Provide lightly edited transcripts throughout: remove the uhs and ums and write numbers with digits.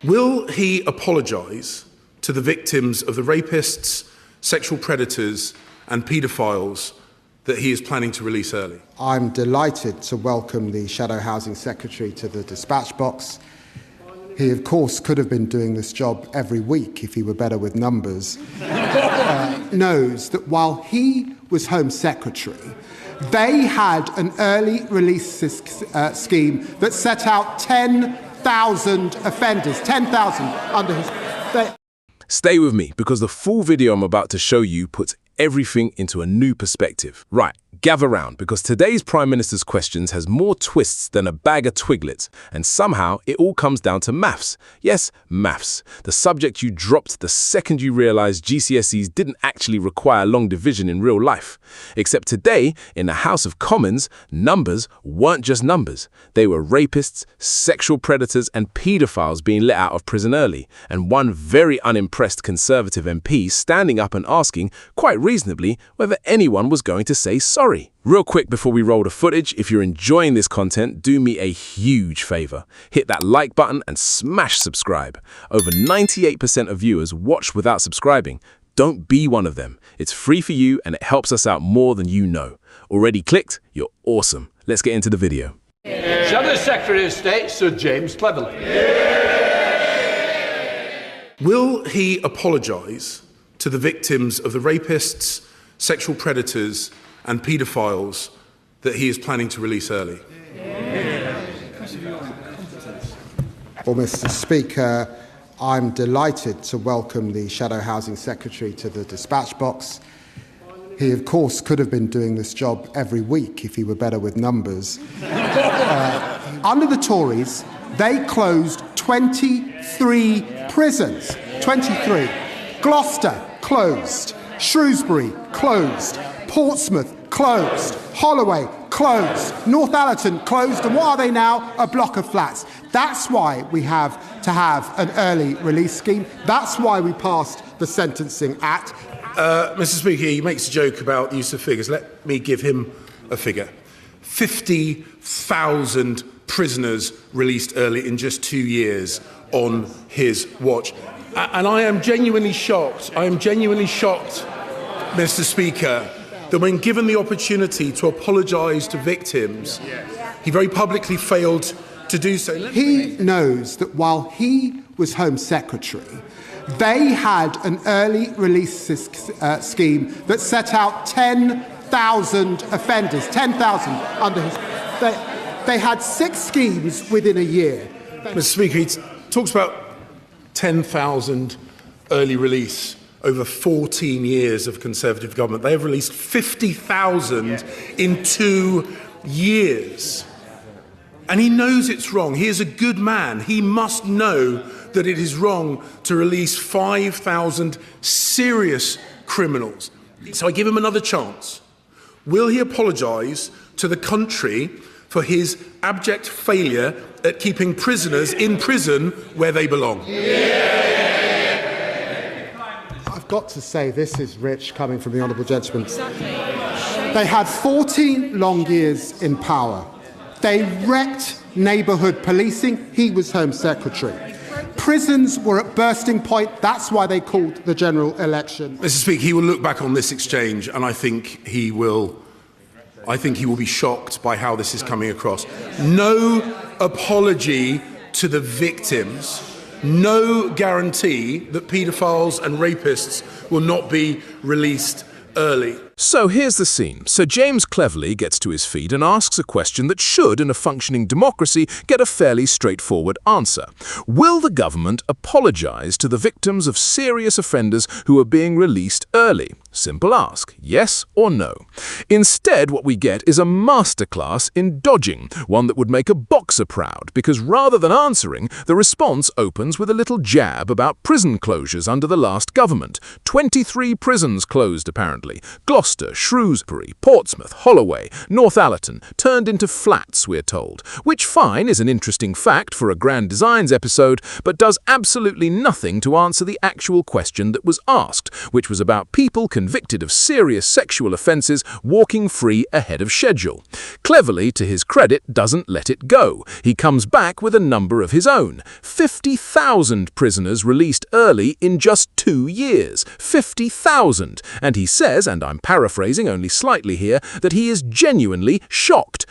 Will he apologise to the victims of the rapists, sexual predators and paedophiles that he is planning to release early? I'm delighted to welcome the Shadow Housing Secretary to the dispatch box. He, of course, could have been doing this job every week if he were better with numbers. Knows that while he was Home Secretary, they had an early release scheme that set out 10,000 offenders, 10,000 under his... Stay with me, because the full video I'm about to show you puts everything into a new perspective. Right, gather round, because today's Prime Minister's questions has more twists than a bag of Twiglets, and somehow it all comes down to maths. Yes, maths. The subject you dropped the second you realised GCSEs didn't actually require long division in real life. Except today, in the House of Commons, numbers weren't just numbers. They were rapists, sexual predators and paedophiles being let out of prison early, and one very unimpressed Conservative MP standing up and asking, quite reasonably, whether anyone was going to say sorry. Real quick before we roll the footage, if you're enjoying this content, do me a huge favour. Hit that like button and smash subscribe. Over 98% of viewers watch without subscribing. Don't be one of them. It's free for you and it helps us out more than you know. Already clicked? You're awesome. Let's get into the video. Shadow Secretary of State, Sir James Cleverly. Will he apologise to the victims of the rapists, sexual predators and paedophiles that he is planning to release early? Well, Mr. Speaker, I'm delighted to welcome the Shadow Housing Secretary to the dispatch box. He, of course, could have been doing this job every week if he were better with numbers. Under the Tories, they closed 23 prisons. 23. Gloucester, closed. Shrewsbury, closed. Portsmouth, closed. Holloway, closed. Northallerton, closed. And what are they now? A block of flats. That's why we have to have an early release scheme. That's why we passed the Sentencing Act. Mr. Speaker, he makes a joke about the use of figures. Let me give him a figure. 50,000 prisoners released early in just 2 years on his watch. And I am genuinely shocked, Mr. Speaker, that when given the opportunity to apologise to victims, he very publicly failed to do so. He knows that while he was Home Secretary, they had an early release scheme that set out 10,000 offenders, 10,000 under his... They had 6 schemes within a year. Mr. Speaker, he talks about 10,000 early release over 14 years of Conservative government. They have released 50,000 in 2 years. And he knows it's wrong. He is a good man. He must know that it is wrong to release 5,000 serious criminals. So I give him another chance. Will he apologise to the country for his abject failure at keeping prisoners in prison where they belong? I've got to say, this is rich coming from the Honourable Gentleman. They had 14 long years in power. They wrecked neighbourhood policing. He was Home Secretary. Prisons were at bursting point. That's why they called the general election. Mr. Speaker, he will look back on this exchange and I think he will be shocked by how this is coming across. No apology to the victims, no guarantee that paedophiles and rapists will not be released early. So here's the scene. Sir James Cleverly gets to his feet and asks a question that should, in a functioning democracy, get a fairly straightforward answer. Will the government apologise to the victims of serious offenders who are being released early? Simple ask, yes or no. Instead, what we get is a masterclass in dodging, one that would make a boxer proud, because rather than answering, the response opens with a little jab about prison closures under the last government. 23 prisons closed, apparently. Gloucester Gloucester, Shrewsbury, Portsmouth, Holloway, Northallerton turned into flats, we're told, which fine is an interesting fact for a Grand Designs episode, but does absolutely nothing to answer the actual question that was asked, which was about people convicted of serious sexual offences walking free ahead of schedule. Cleverly, to his credit, doesn't let it go. He comes back with a number of his own. 50,000 prisoners released early in just 2 years. 50,000. And he says, and I'm paraphrasing only slightly here, that he is genuinely shocked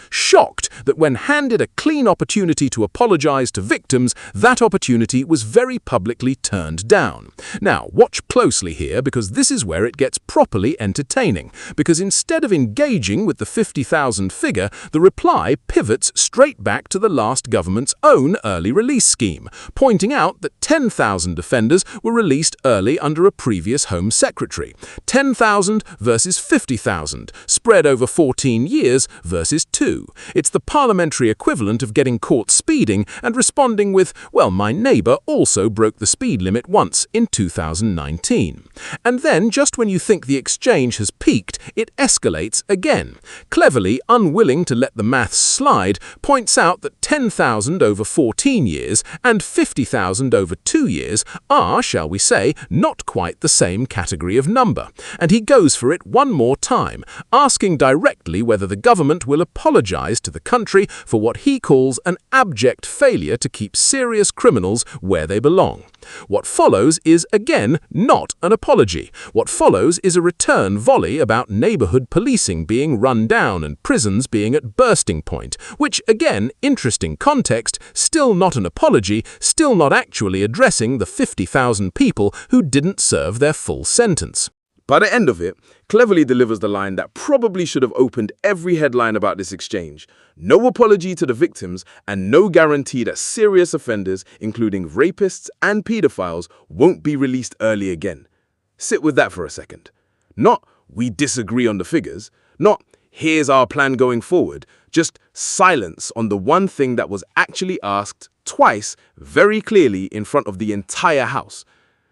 that when handed a clean opportunity to apologise to victims, that opportunity was very publicly turned down. Now, watch closely here, because this is where it gets properly entertaining, because instead of engaging with the 50,000 figure, the reply pivots straight back to the last government's own early release scheme, pointing out that 10,000 offenders were released early under a previous Home Secretary. 10,000 versus 50,000, spread over 14 years versus 2. It's the parliamentary equivalent of getting caught speeding and responding with, well, my neighbour also broke the speed limit once in 2019. And then, just when you think the exchange has peaked, it escalates again. Cleverly, unwilling to let the maths slide, points out that 10,000 over 14 years and 50,000 over 2 years are, shall we say, not quite the same category of number. And he goes for it one more time, asking directly whether the government will apologise to the country for what he calls an abject failure to keep serious criminals where they belong. What follows is, again, not an apology. What follows is a return volley about neighbourhood policing being run down and prisons being at bursting point, which, again, interesting context, still not an apology, still not actually addressing the 50,000 people who didn't serve their full sentence. By the end of it, cleverly delivers the line that probably should have opened every headline about this exchange. No apology to the victims and no guarantee that serious offenders, including rapists and paedophiles, won't be released early again. Sit with that for a second. Not, we disagree on the figures. Not, here's our plan going forward. Just silence on the one thing that was actually asked twice very clearly in front of the entire House.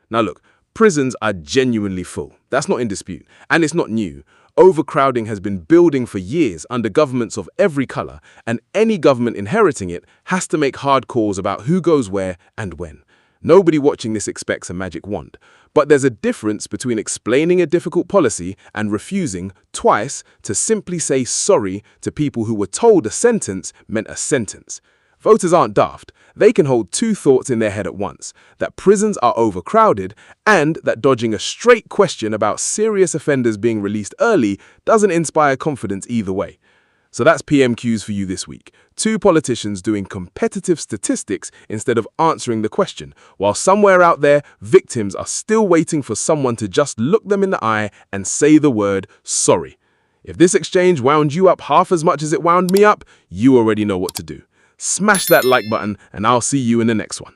Now look, prisons are genuinely full. That's not in dispute. And it's not new. Overcrowding has been building for years under governments of every colour, and any government inheriting it has to make hard calls about who goes where and when. Nobody watching this expects a magic wand. But there's a difference between explaining a difficult policy and refusing, twice, to simply say sorry to people who were told a sentence meant a sentence. Voters aren't daft. They can hold two thoughts in their head at once, that prisons are overcrowded and that dodging a straight question about serious offenders being released early doesn't inspire confidence either way. So that's PMQs for you this week. Two politicians doing competitive statistics instead of answering the question, while somewhere out there, victims are still waiting for someone to just look them in the eye and say the word sorry. If this exchange wound you up half as much as it wound me up, you already know what to do. Smash that like button and I'll see you in the next one.